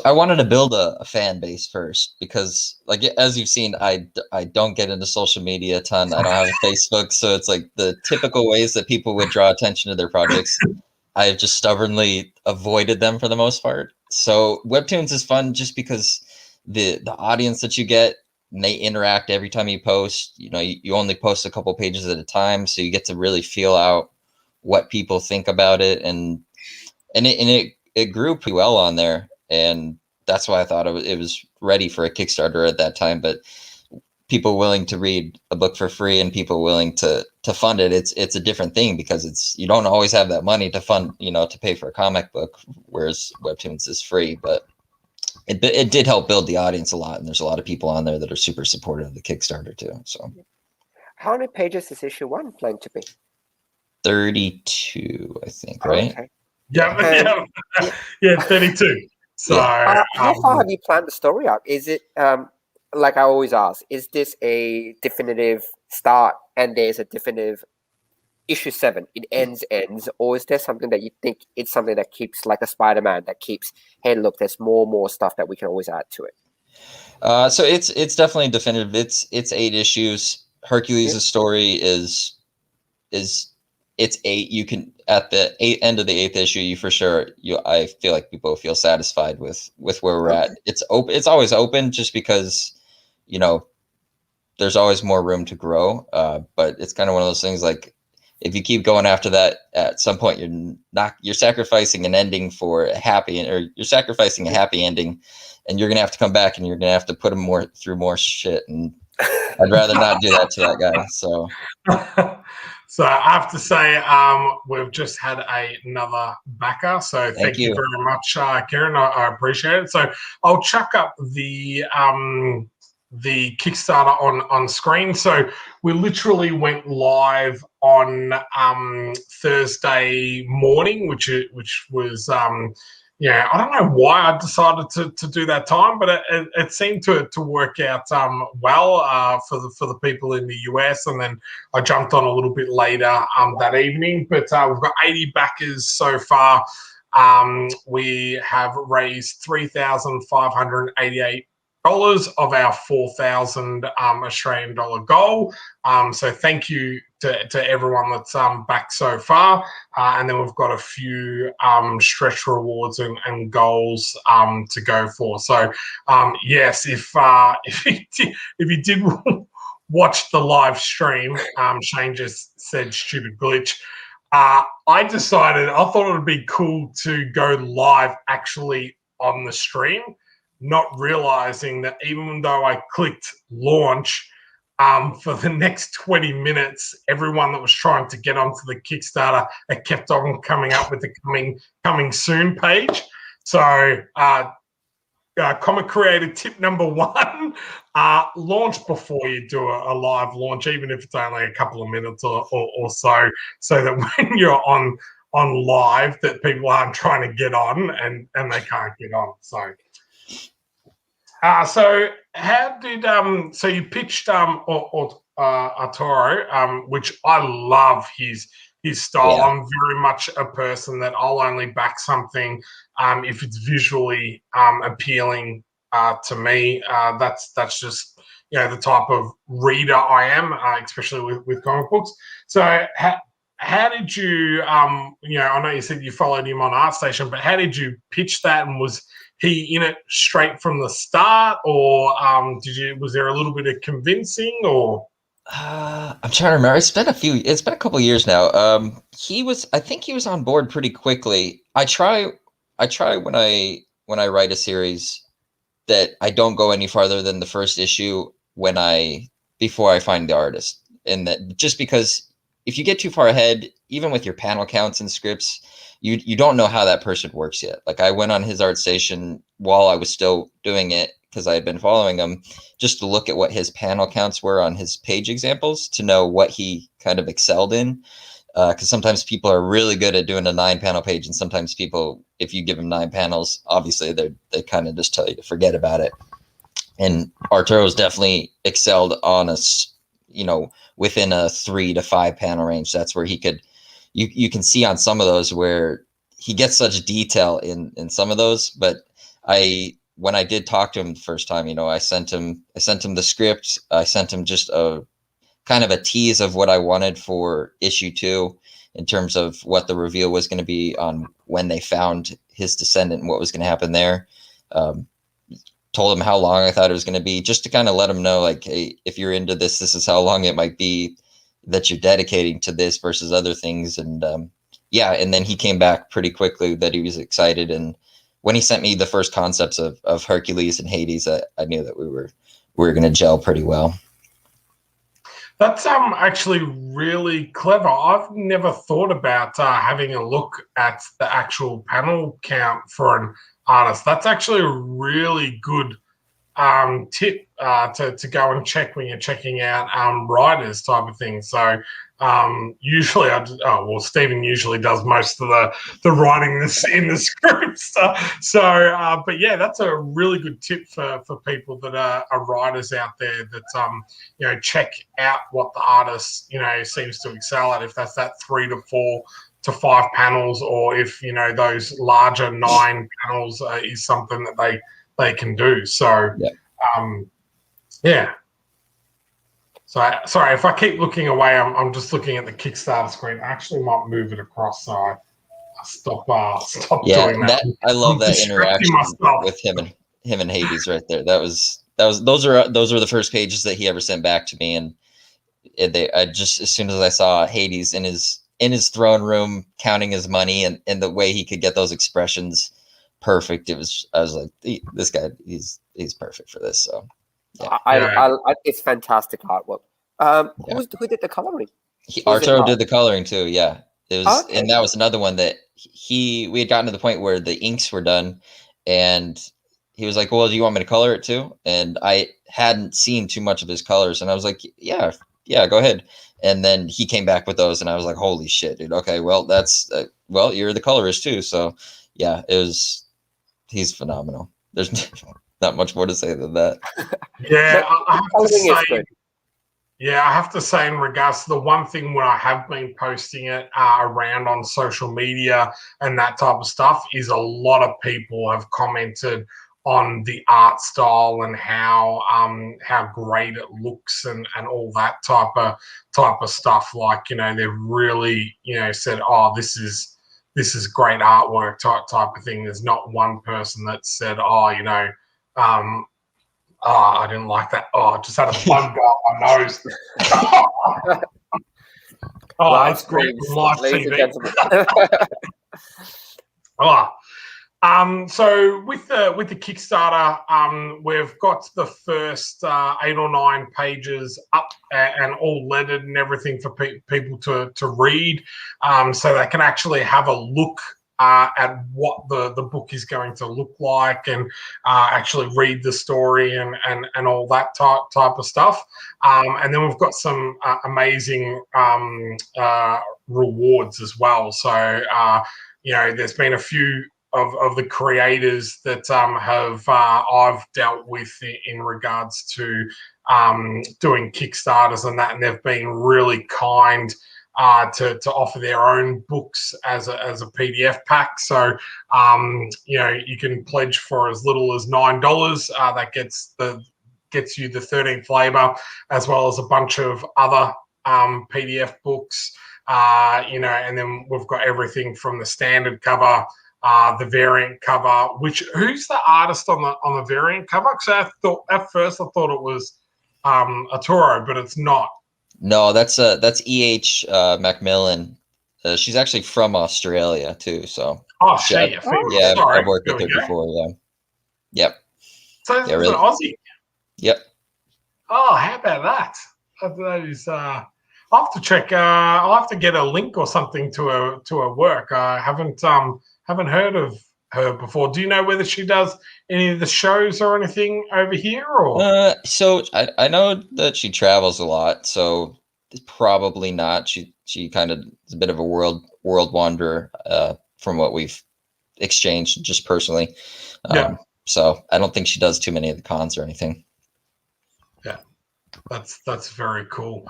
I wanted to build a fan base first, because, like, as you've seen, I don't get into social media a ton. I don't have a Facebook, so it's like the typical ways that people would draw attention to their projects. I have just stubbornly avoided them for the most part. So Webtoons is fun just because the audience that you get, and they interact every time you post. You know, you only post a couple pages at a time, so you get to really feel out what people think about it, and it grew pretty well on there. And that's why I thought it was ready for a Kickstarter at that time. But people willing to read a book for free and people willing to fund it, it's a different thing, because you don't always have that money to fund, you know, to pay for a comic book, whereas Webtoons is free. But it did help build the audience a lot, and there's a lot of people on there that are super supportive of the Kickstarter too. So how many pages is issue 1 planned to be? 32, I think, right? Okay. Yeah, 32. So, how far have you planned the story arc? Is it like I always ask? Is this a definitive start and there's a definitive issue 7? It ends, or is there something that you think it's something that keeps like a Spider-Man that keeps? Hey, look, there's more stuff that we can always add to it. So it's definitely definitive. It's 8 issues. Hercules' story is it's 8. You can at the end of the 8th issue, you for sure I feel like we both feel satisfied with where we're at. It's open. It's always open, just because there's always more room to grow. But it's kind of one of those things, like, if you keep going after that, at some point you're sacrificing an ending for a happy, or you're sacrificing a happy ending, and you're gonna have to come back and you're gonna have to put him through more shit. And I'd rather not do that to that guy. So. So I have to say, we've just had another backer. So thank you very much, Kieran. I appreciate it. So I'll chuck up the Kickstarter on screen. So we literally went live on Thursday morning, which was I don't know why I decided to do that time, but it seemed to work out well for the people in the US. And then I jumped on a little bit later that evening. But we've got 80 backers so far. We have raised $3,588 of our 4,000 Australian dollar goal. So thank you to everyone that's backed so far. And then we've got a few stretch rewards and goals to go for. So yes, if you did watch the live stream, Shane just said stupid glitch. I thought it would be cool to go live actually on the stream, not realizing that even though I clicked launch, for the next 20 minutes, everyone that was trying to get onto the Kickstarter, it kept on coming up with the coming soon page. So comic creator tip number 1, launch before you do a live launch, even if it's only a couple of minutes or so that when you're on live, that people aren't trying to get on and they can't get on. So how did so you pitched Arturo, which I love his style. Yeah. I'm very much a person that I'll only back something if it's visually appealing to me. That's just the type of reader I am, especially with comic books. So how did you I know you said you followed him on ArtStation, but how did you pitch that, and was he in it straight from the start, or was there a little bit of convincing, or? I'm trying to remember. It's been a couple of years now. I think he was on board pretty quickly. I try when I write a series that I don't go any farther than the first issue before I find the artist. And that just because if you get too far ahead, even with your panel counts and scripts, you don't know how that person works yet. Like, I went on his ArtStation while I was still doing it, because I had been following him, just to look at what his panel counts were on his page examples, to know what he kind of excelled in. Because sometimes people are really good at doing a 9-panel page, and sometimes people, if you give them 9 panels, obviously they kind of just tell you to forget about it. And Arturo's definitely excelled on within a 3 to 5 panel range. That's where he could. You can see on some of those where he gets such detail in some of those. But when I did talk to him the first time, I sent him the script. I sent him just a kind of a tease of what I wanted for issue 2 in terms of what the reveal was going to be on when they found his descendant and what was going to happen there. Told him how long I thought it was going to be, just to kind of let him know, like, hey, if you're into this, this is how long it might be that you're dedicating to this versus other things. And and then he came back pretty quickly that he was excited. And when he sent me the first concepts of Hercules and Hades, I knew that we were going to gel pretty well. That's actually really clever. I've never thought about having a look at the actual panel count for an artist. That's actually a really good tip to go and check when you're checking out writers type of thing. So usually, Stephen usually does most of the writing in the scripts. But yeah, that's a really good tip for people that are writers out there that check out what the artist seems to excel at. If that's that 3 to 4 to 5 panels, or if those larger 9 panels is something that they can do. So yeah. So sorry if I keep looking away. I'm just looking at the Kickstarter screen. I actually might move it across so I stop doing that. I love that interaction with him and Hades right there. Those are the first pages that he ever sent back to me, and I just, as soon as I saw Hades in his throne room counting his money and the way he could get those expressions perfect, I was like, this guy, he's perfect for this. So yeah. I it's fantastic artwork. Who did the coloring? Arturo did the coloring too. Yeah, it was, and that was another one that we had gotten to the point where the inks were done, and he was like, "Well, do you want me to color it too?" And I hadn't seen too much of his colors, and I was like, "Yeah, go ahead." And then he came back with those, and I was like, "Holy shit, dude! Okay, well, that's you're the colorist too." So yeah, he's phenomenal. There's not much more to say than that. Yeah, I have to say in regards to the one thing when I have been posting it around on social media and that type of stuff is a lot of people have commented on the art style and how great it looks and all that type of stuff. Like, they've really said, oh, this is great artwork type of thing. There's not one person that said, oh, I didn't like that. Oh, I just had a bug go up my nose. That's great. Live TV. So with the Kickstarter, we've got the first 8 or 9 pages up and all lettered and everything for people to read, so they can actually have a look at what the book is going to look like and actually read the story and all that type of stuff. And then we've got some amazing rewards as well. So there's been a few of the creators that I've dealt with in regards to doing Kickstarters and that, and they've been really kind to offer their own books as a PDF pack. So you can pledge for as little as $9. That gets you the 13th flavor, as well as a bunch of other PDF books. And then we've got everything from the standard cover, the variant cover. Who's the artist on the variant cover? Because at first I thought it was Arturo, but it's not. No, that's E.H. Macmillan. She's actually from Australia too. So I've worked with her before. Yeah. Yep. So it's an Aussie. Yep. Oh, how about that? That is. I'll have to check. I'll have to get a link or something to her work. I haven't heard of her before. Do you know whether she does any of the shows or anything over here? Or so I know that she travels a lot, so probably not. She kind of is a bit of a world wanderer from what we've exchanged just personally. So I don't think she does too many of the cons or anything. Yeah, that's very cool.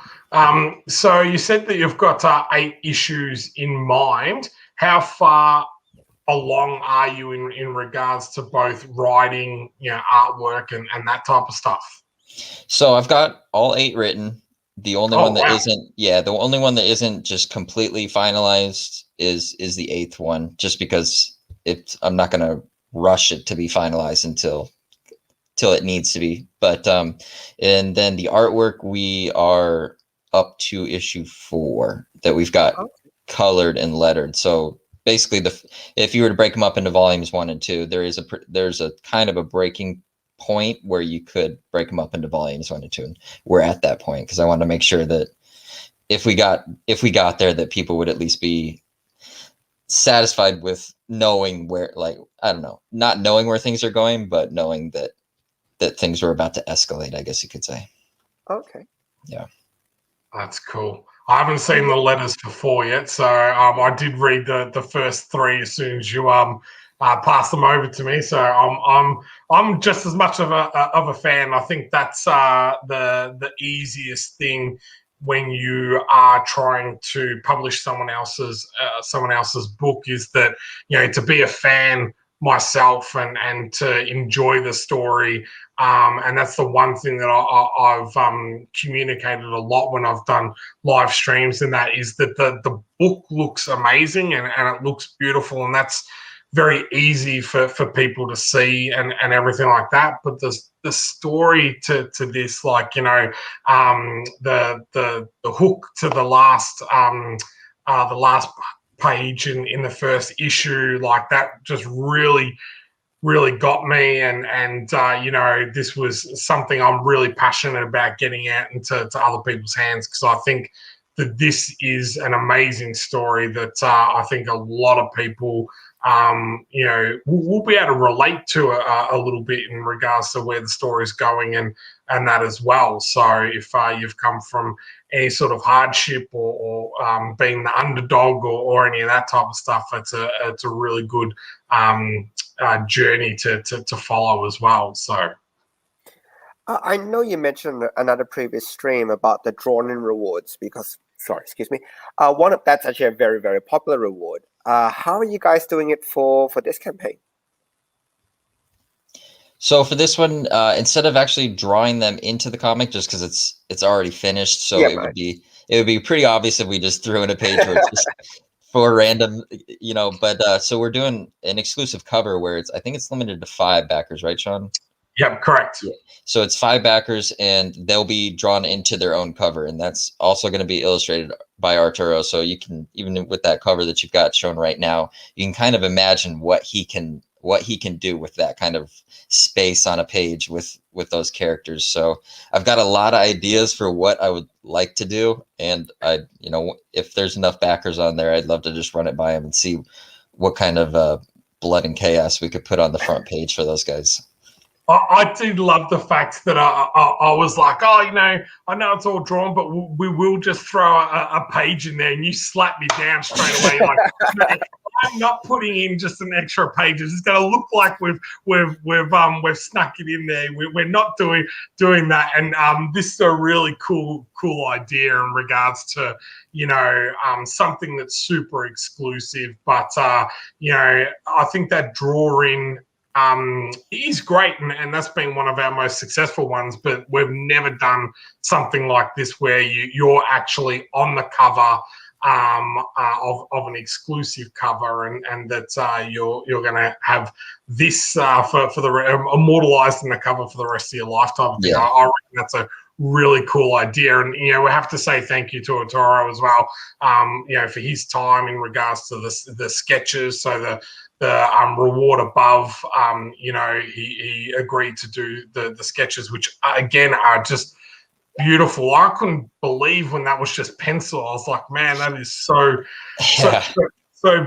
So you said that you've got 8 issues in mind. How far along are you in regards to both writing, artwork and that type of stuff? So I've got all 8 written. The only one that isn't just completely finalized is the 8th one, just because I'm not going to rush it to be finalized until it needs to be. But and then the artwork, we are up to issue 4 that we've got colored and lettered. So basically, if you were to break them up into volumes 1 and 2, there's a kind of a breaking point where you could break them up into volumes 1 and 2. And we're at that point because I want to make sure that if we got there, that people would at least be satisfied with knowing where, like, I don't know, not knowing where things are going, but knowing that that things were about to escalate, I guess you could say. Okay. Yeah. That's cool. I haven't seen the letters for 4 yet, so I did read the first 3 as soon as you passed them over to me. So I'm just as much of a fan. I think that's the easiest thing when you are trying to publish someone else's book, is that, you know, to be a fan myself and to enjoy the story. And that's the one thing that I've communicated a lot when I've done live streams, and that is that the book looks amazing and it looks beautiful, and that's very easy for people to see and everything like that. But the story to this, like, you know, the hook to the last page in the first issue, like that just really got me, and you know, this was something I'm really passionate about getting out into other people's hands, because I think that this is an amazing story that I think a lot of people you know, will be able to relate to a little bit in regards to where the story is going and that as well. So if you've come from any sort of hardship or being the underdog or any of that type of stuff, it's a really good journey to follow as well. So I know you mentioned another previous stream about the drawn-in rewards, because, sorry, excuse me, one of that's actually a very, very popular reward. How are you guys doing it for this campaign? So for this one, instead of actually drawing them into the comic, just because it's already finished, so Yeah, it right. would be pretty obvious if we just threw in a page where it's just for random, you know. But so we're doing an exclusive cover where I think it's limited to 5 backers, right, Sean? yep, correct. Yeah. So it's 5 backers, and they'll be drawn into their own cover, and that's also going to be illustrated by Arturo. So you can, even with that cover that you've got shown right now, you can kind of imagine what he can do with that kind of space on a page with those characters. So I've got a lot of ideas for what I would like to do, and you know, if there's enough backers on there, I'd love to just run it by him and see what kind of blood and chaos we could put on the front page for those guys. I did love the fact that I was like, oh, you know, I know it's all drawn, but we will just throw a page in there, and you slap me down straight away. Like, I'm not putting in just an extra page. It's going to look like we've snuck it in there. We're not doing that, and this is a really cool idea in regards to, you know, something that's super exclusive. But you know, I think that drawing is great, and that's been one of our most successful ones, but we've never done something like this where you're actually on the cover of an exclusive cover, and that you're going to have this for the immortalized in the cover for the rest of your lifetime. Yeah. I reckon that's a really cool idea, and you know, we have to say thank you to Arturo as well, you know, for his time in regards to the sketches. So the reward above, you know, he agreed to do the sketches, which again are just beautiful. I couldn't believe when that was just pencil. I was like, man, that is so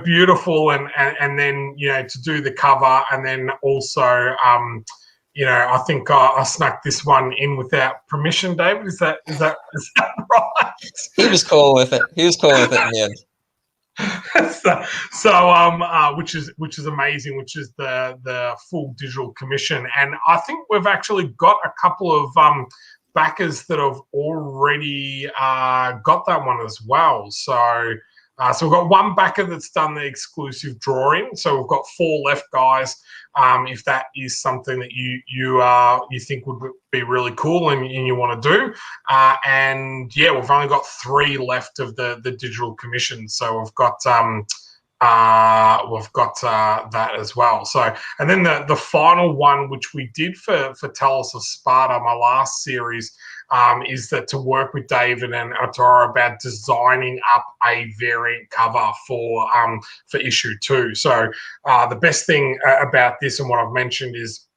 beautiful. And then, you know, to do the cover, and then also, you know, I think I snuck this one in without permission. David, is that right? He was cool with it. He was cool with it in the end. Which is amazing, which is the full digital commission, and I think we've actually got a couple of backers that have already got that one as well. So we've got one backer that's done the exclusive drawing. So we've got 4 left, guys. If that is something that you think would be really cool and you want to do, and yeah, we've only got 3 left of the digital commission. So we've got that as well. So, and then the final one, which we did for Talos of Sparta, my last series, is that to work with David and Arturo about designing up a variant cover for issue 2. So the best thing about this, and what I've mentioned, is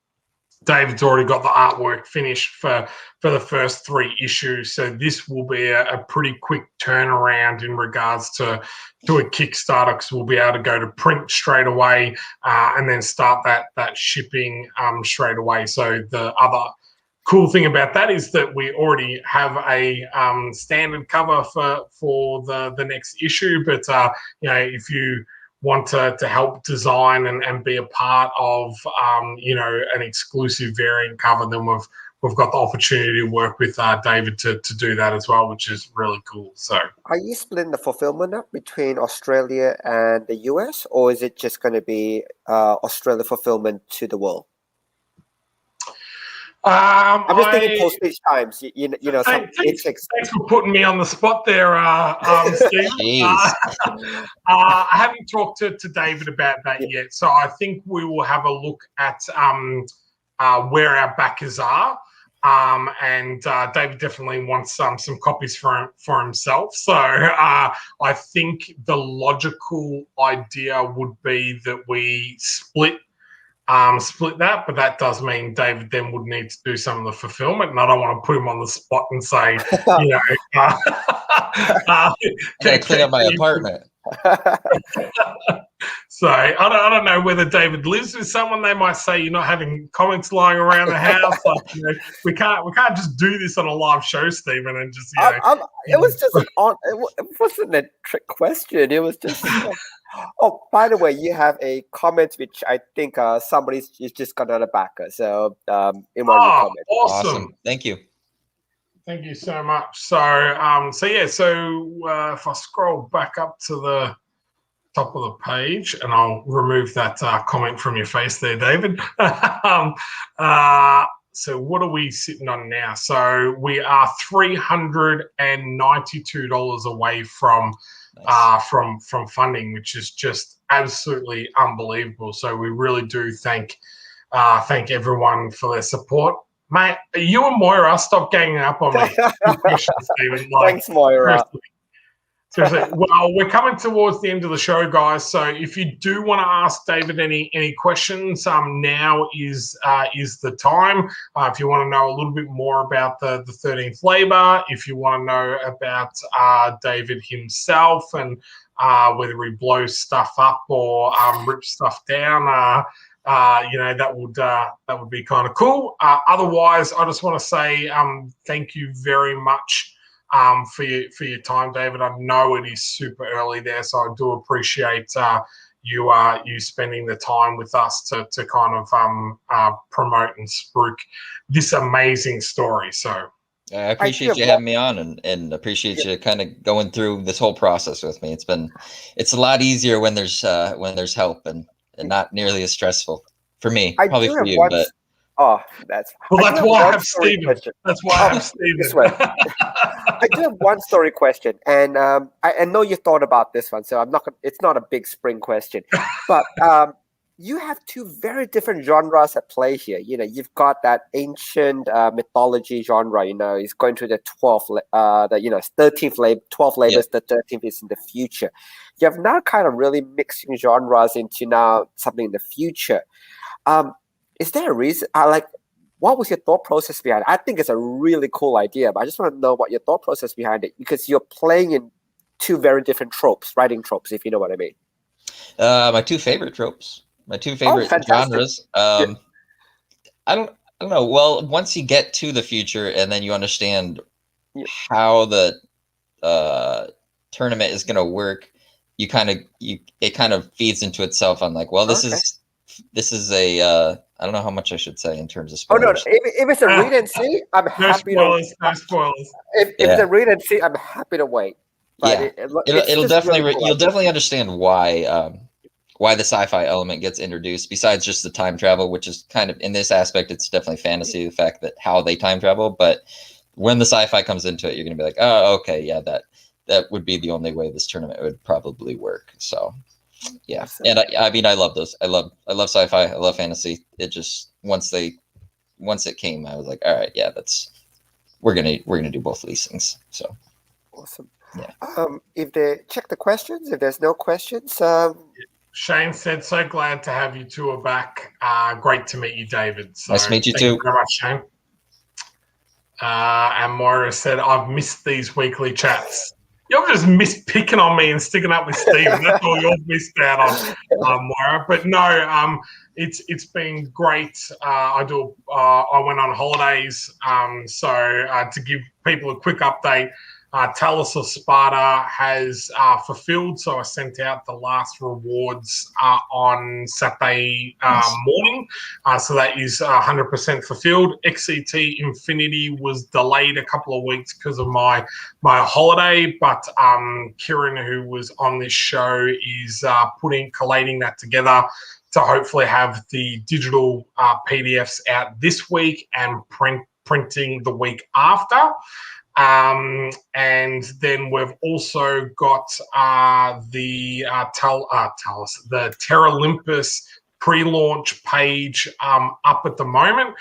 David's already got the artwork finished for the first 3 issues, so this will be a pretty quick turnaround in regards to a Kickstarter, because we'll be able to go to print straight away and then start that shipping straight away. So the other cool thing about that is that we already have a standard cover for the next issue, but if you want to help design and be a part of an exclusive variant cover, then we've got the opportunity to work with David to do that as well, which is really cool. So are you splitting the fulfillment up between Australia and the US, or is it just going to be Australia fulfillment to the world? I'm just thinking postage times. Thanks for putting me on the spot there, Steve. I haven't talked to David about that yet, so I think we will have a look at where our backers are. And David definitely wants some copies for himself. So I think the logical idea would be that we split that, but that does mean David then would need to do some of the fulfillment, and I don't want to put him on the spot and say, clean up my apartment. So I don't know whether David lives with someone. They might say you're not having comics lying around the house. Like, we can't just do this on a live show, Stephen, and just it was just it wasn't a trick question. It was just. Oh, by the way, you have a comment which I think somebody is just got another backer. So in one of your comments. Awesome. Thank you. Thank you so much. So if I scroll back up to the top of the page, and I'll remove that comment from your face there, David. So what are we sitting on now? So we are $392 away from from funding, which is just absolutely unbelievable. So we really do thank everyone for their support. Mate, you and Moira, stop ganging up on me. Good question, Stephen. Thanks, Moira. Seriously. Well, we're coming towards the end of the show, guys. So if you do want to ask David any questions, now is the time. If you want to know a little bit more about the 13th Labor, if you want to know about David himself and whether he blows stuff up or rips stuff down, that would be kind of cool. Otherwise, I just want to say thank you very much for your time, David. I know it is super early there, so I do appreciate you spending the time with us to kind of promote and spruik this amazing story. So I appreciate you having me on, and appreciate you kind of going through this whole process with me. It's a lot easier when there's help and not nearly as stressful for me. Probably for you, but. Oh, that's why I have Stephen. That's why I have Stephen. I do have one story question, and I know you thought about this one, so it's not a big spring question, but you have 2 very different genres at play here. You've got that ancient mythology genre. It's going to the 12th, 13th labor, 12 labors. The 13th is in the future. You have now kind of really mixing genres into now something in the future. Is there a reason? What was your thought process behind it? I think it's a really cool idea, but I just want to know what your thought process behind it, because you're playing in 2 very different writing tropes, if you know what I mean. My 2 favorite tropes, my 2 favorite genres. I don't know. Well, once you get to the future and then you understand how the tournament is going to work, it kind of feeds into itself on like, well, this is a I don't know how much I should say in terms of spoilers. Oh no! If it's a read and see, I'm happy to. No spoilers. If it's a read and see, I'm happy to wait. But it'll definitely really cool. You'll definitely understand why the sci-fi element gets introduced. Besides just the time travel, which is kind of in this aspect, it's definitely fantasy. The fact that how they time travel, but when the sci-fi comes into it, you're gonna be like, oh, okay, yeah, that would be the only way this tournament would probably work. So. Yeah, and I love those. I love sci-fi. I love fantasy. It just once it came, I was like, all right, yeah, we're gonna do both of these things. So awesome. Yeah. If they check the questions, if there's no questions, Shane said, so glad to have you two are back. Great to meet you, David. So Nice to meet you thank too. you very much, Shane. And Moira said, I've missed these weekly chats. You've just missed picking on me and sticking up with Stephen. That's all you've missed out on, Moira. But no, it's been great. I went on holidays. So to give people a quick update, Talos of Sparta has fulfilled. So I sent out the last rewards on Saturday morning. So that is 100% fulfilled. XCT Infinity was delayed a couple of weeks because of my holiday, but Kieran, who was on this show, is collating that together to hopefully have the digital PDFs out this week and printing the week after. And then we've also got the Terralympus pre-launch page up at the moment.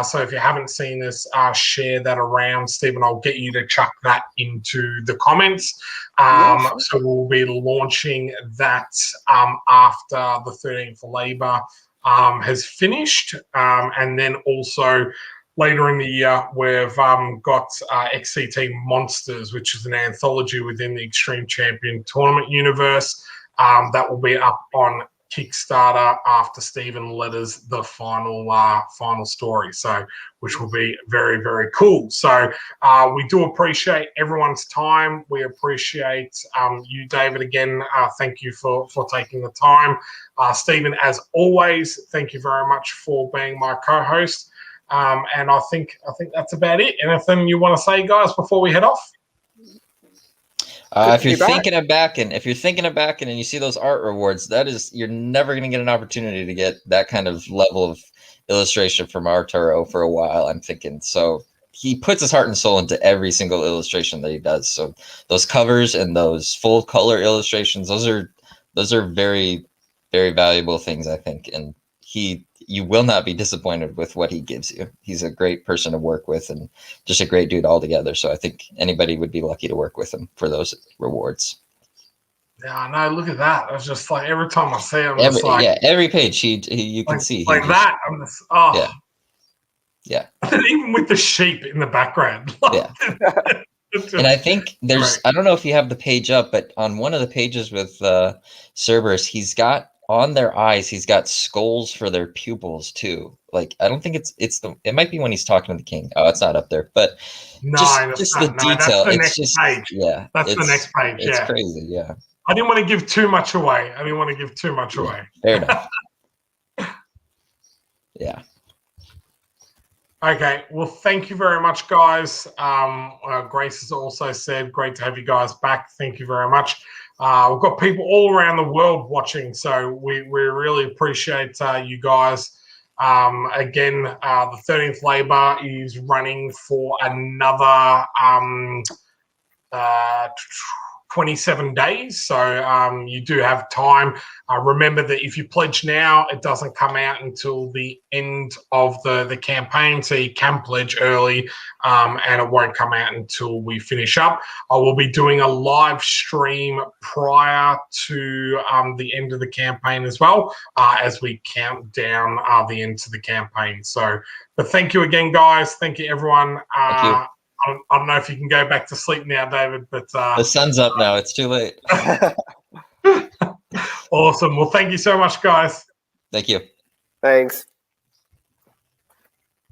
So if you haven't seen this, share that around. Stephen, I'll get you to chuck that into the comments. So we'll be launching that after the 13th of Labour has finished. And then also later in the year, we've got XCT Monsters, which is an anthology within the Extreme Champion Tournament universe. That will be up on Kickstarter after Stephen letters the final story, so which will be very, very cool. So we do appreciate everyone's time. We appreciate you, David, again. Thank you for taking the time. Stephen, as always, thank you very much for being my co-host. And I think that's about it. Anything you want to say, guys, before we head off? If you're thinking of backing and you see those art rewards, you're never going to get an opportunity to get that kind of level of illustration from Arturo for a while, I'm thinking. So he puts his heart and soul into every single illustration that he does. So those covers and those full color illustrations, those are very, very valuable things, I think. And you will not be disappointed with what he gives you. He's a great person to work with and just a great dude altogether. So I think anybody would be lucky to work with him for those rewards. Yeah, no, look at that. I was just like, every time I see him, every page you can see. I'm just, yeah. Even with the sheep in the background. And I think I don't know if you have the page up, but on one of the pages with Cerberus, he's got on their eyes, he's got skulls for their pupils too. I don't think it might be when he's talking to the king. Oh, it's not up there, but just the detail. That's the next page. Yeah, that's the next page. It's crazy. Yeah, I didn't want to give too much away. Fair enough. Yeah. Okay, well, thank you very much, guys. Grace has also said, great to have you guys back. Thank you very much. We've got people all around the world watching, so we really appreciate you guys. Again, the 13th Labour is running for another 27 days, so you do have time. Remember that if you pledge now, it doesn't come out until the end of the campaign, so you can pledge early, and it won't come out until we finish up. I will be doing a live stream prior to the end of the campaign as well, as we count down the end to the campaign. So, but thank you again, guys. Thank you, everyone. Thank you. I don't know if you can go back to sleep now, David, but the sun's up now. It's too late. Awesome. Well, thank you so much, guys. Thank you. Thanks.